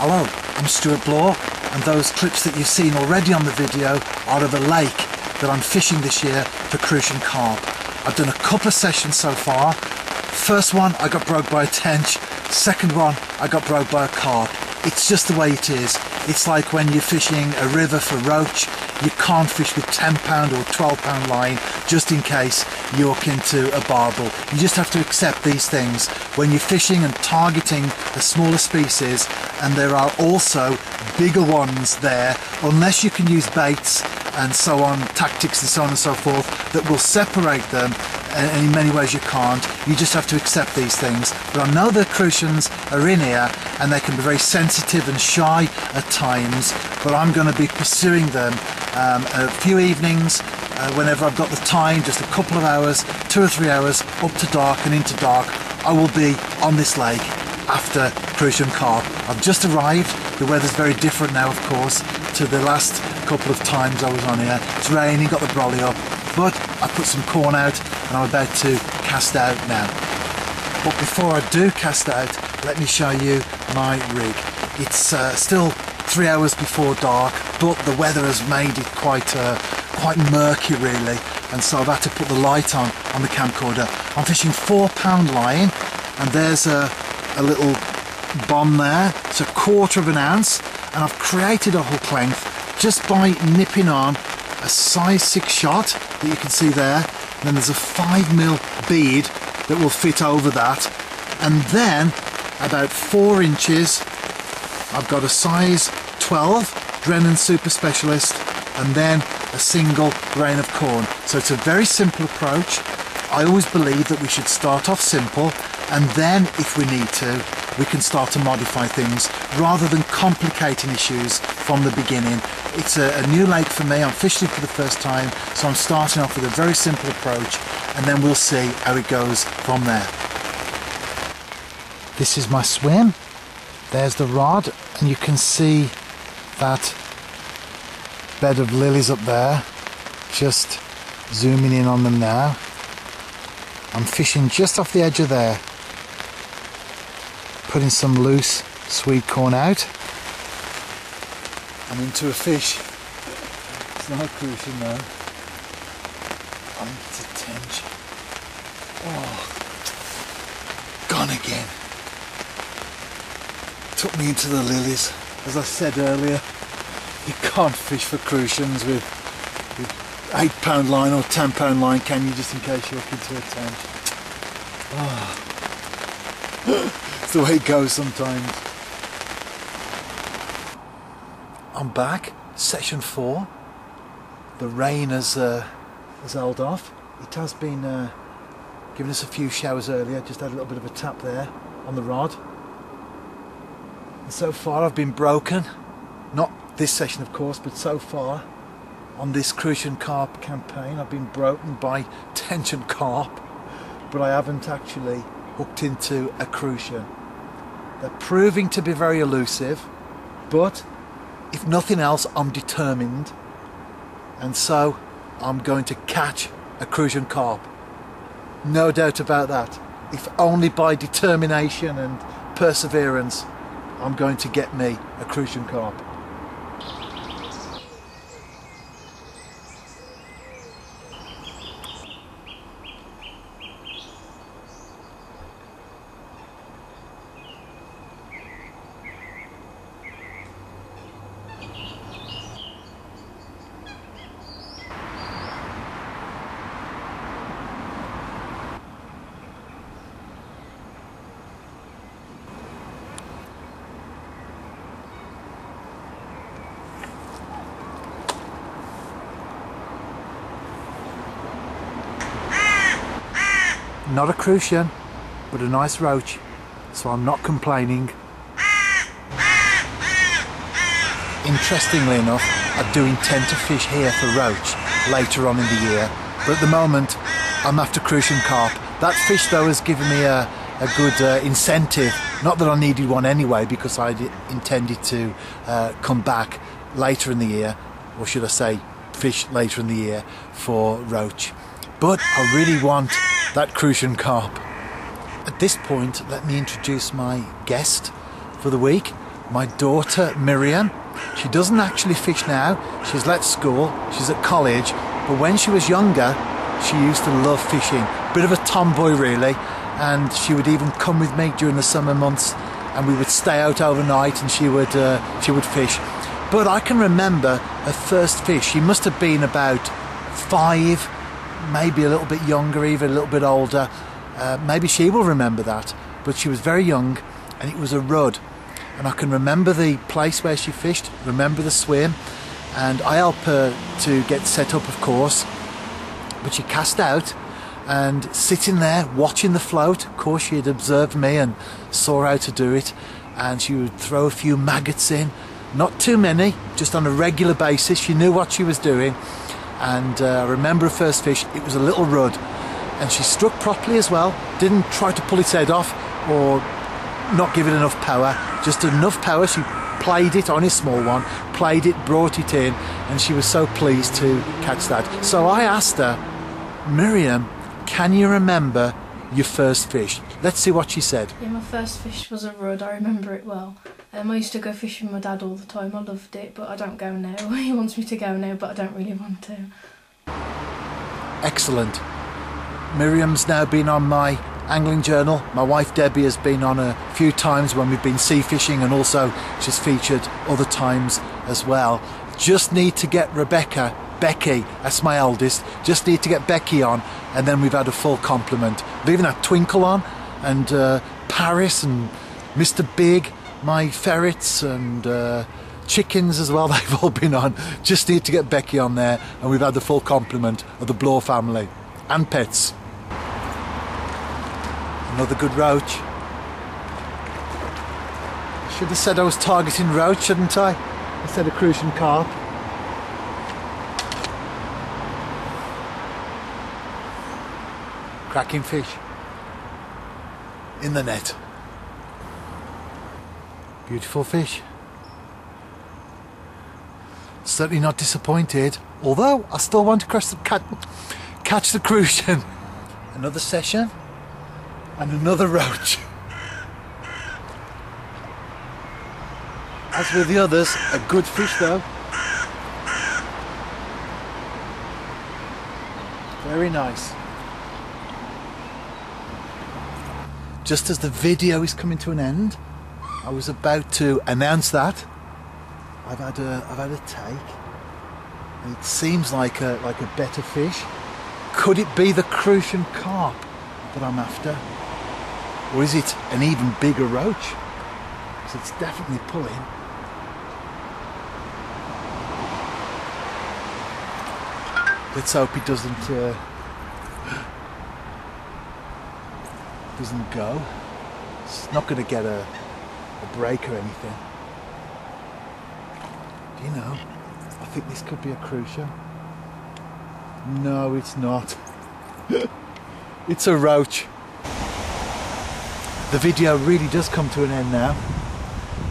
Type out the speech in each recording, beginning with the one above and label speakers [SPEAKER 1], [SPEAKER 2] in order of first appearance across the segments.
[SPEAKER 1] Hello, I'm Stuart Bloor, and those clips that you've seen already on the video are of a lake that I'm fishing this year for Crucian carp. I've done a couple of sessions so far. First one I got broke by a tench, second one I got broke by a carp. It's just the way it is. It's like when you're fishing a river for roach, you can't fish with 10 pound or 12 pound line just in case you hook into a barbel. You just have to accept these things when you're fishing and targeting a smaller species, and there are also bigger ones there, unless you can use baits and so on, tactics and so on and so forth that will separate them, and in many ways you can't. You just have to accept these things. But I know the Crucians are in here and they can be very sensitive and shy at times, but I'm going to be pursuing them a few evenings whenever I've got the time, just a couple of hours, 2 or 3 hours up to dark and into dark. I will be on this lake after Crucian carp. I've just arrived. The weather's very different now, of course, to the last couple of times I was on here. It's raining, got the brolly up, but I put some corn out and I'm about to cast out now. But before I do cast out, let me show you my rig. It's still 3 hours before dark, but the weather has made it quite murky really, and so I've had to put the light on the camcorder. I'm fishing 4 pound line, and there's a little bomb there. It's 1/4 of an ounce, and I've created a hook length just by nipping on a size 6 shot that you can see there, and then there's a 5mm bead that will fit over that, and then about 4 inches I've got a size 12 Drennan Super Specialist, and then a single grain of corn. So it's a very simple approach. I always believe that we should start off simple, and then if we need to, we can start to modify things rather than complicating issues from the beginning. It's a new lake for me. I'm fishing for the first time, so I'm starting off with a very simple approach, and then we'll see how it goes from there. This is my swim. There's the rod, and you can see that bed of lilies up there. Just zooming in on them now. I'm fishing just off the edge of there, putting some loose sweet corn out. I'm into a fish. It's not a Crucian though. I think it's a tench. Oh, gone again. Took me into the lilies. As I said earlier, you can't fish for Crucians with 8 pound line or 10 pound line, can you, just in case you hook into a tench. Oh. It's the way it goes sometimes. I'm back, session 4. The rain has held off. It has been giving us a few showers earlier. Just had a little bit of a tap there on the rod. And so far I've been broken. Not this session of course, but so far on this Crucian carp campaign I've been broken by tench and carp, but I haven't actually hooked into a Crucian. They're proving to be very elusive, but if nothing else I'm determined, and so I'm going to catch a Crucian carp. No doubt about that. If only by determination and perseverance I'm going to get me a Crucian carp. Not a Crucian, but a nice roach, so I'm not complaining. Interestingly enough, I do intend to fish here for roach later on in the year, but at the moment I'm after Crucian carp. That fish though has given me a good incentive, not that I needed one anyway, because I intended to come back later in the year, or should I say fish later in the year for roach. But I really want that Crucian carp. At this point, let me introduce my guest for the week. my daughter Miriam. She doesn't actually fish now. She's left school, she's at college, but when she was younger, she used to love fishing. Bit of a tomboy really, and she would even come with me during the summer months, and we would stay out overnight and she would fish. But I can remember her first fish. She must have been about 5, maybe a little bit younger, even a little bit older. Maybe she will remember that, but she was very young, and it was a rudd. And I can remember the place where she fished, remember the swim, and I helped her to get set up, of course. But she cast out, and sitting there watching the float, of course she had observed me and saw how to do it, and she would throw a few maggots in, not too many, just on a regular basis. She knew what she was doing, and I remember her first fish. It was a little rudd, and she struck properly as well, didn't try to pull its head off or not give it enough power, just enough power. She played it on a small one, played it, brought it in, and she was so pleased to catch that. So I asked her, Miriam, can you remember your first fish? Let's see what she said.
[SPEAKER 2] Yeah, my first fish was a rudd. I remember it well. I used to go fishing with my dad all the time. I loved it, but I don't go now. He wants me to go now, but I don't really want to.
[SPEAKER 1] Excellent. Miriam's now been on my angling journal. My wife Debbie has been on a few times when we've been sea fishing, and also she's featured other times as well. Just need to get Becky, that's my eldest, just need to get Becky on, and then we've had a full complement. We've even had Twinkle on, and Paris and Mr. Big, my ferrets, and chickens as well, they've all been on. Just need to get Becky on there, and we've had the full complement of the Bloor family and pets. Another good roach. I should have said I was targeting roach, shouldn't I? Instead of Crucian carp. Cracking fish in the net. Beautiful fish. Certainly not disappointed, although I still want to catch the Crucian. Another session and another roach. As with the others, a good fish though. Very nice. Just as the video is coming to an end, I was about to announce that I've had a take, and it seems like a better fish. Could it be the Crucian carp that I'm after, or is it an even bigger roach? Because it's definitely pulling. Let's hope it doesn't go. It's not going to get a break or anything. Do you know, I think this could be a Crucian. No, it's not. It's a roach. The video really does come to an end now.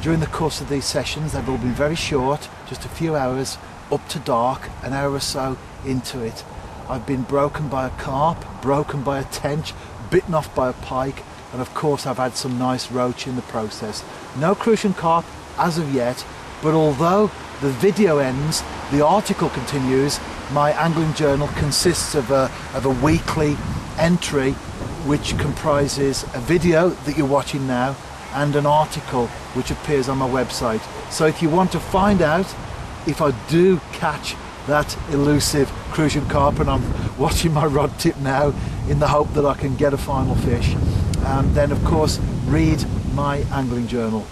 [SPEAKER 1] During the course of these sessions, they've all been very short, just a few hours, up to dark, an hour or so into it. I've been broken by a carp, broken by a tench, bitten off by a pike, and of course I've had some nice roach in the process. No Crucian carp as of yet, but although the video ends, the article continues. My angling journal consists of a weekly entry which comprises a video that you're watching now and an article which appears on my website. So if you want to find out if I do catch that elusive Crucian carp, and I'm watching my rod tip now in the hope that I can get a final fish, then of course read my angling journal.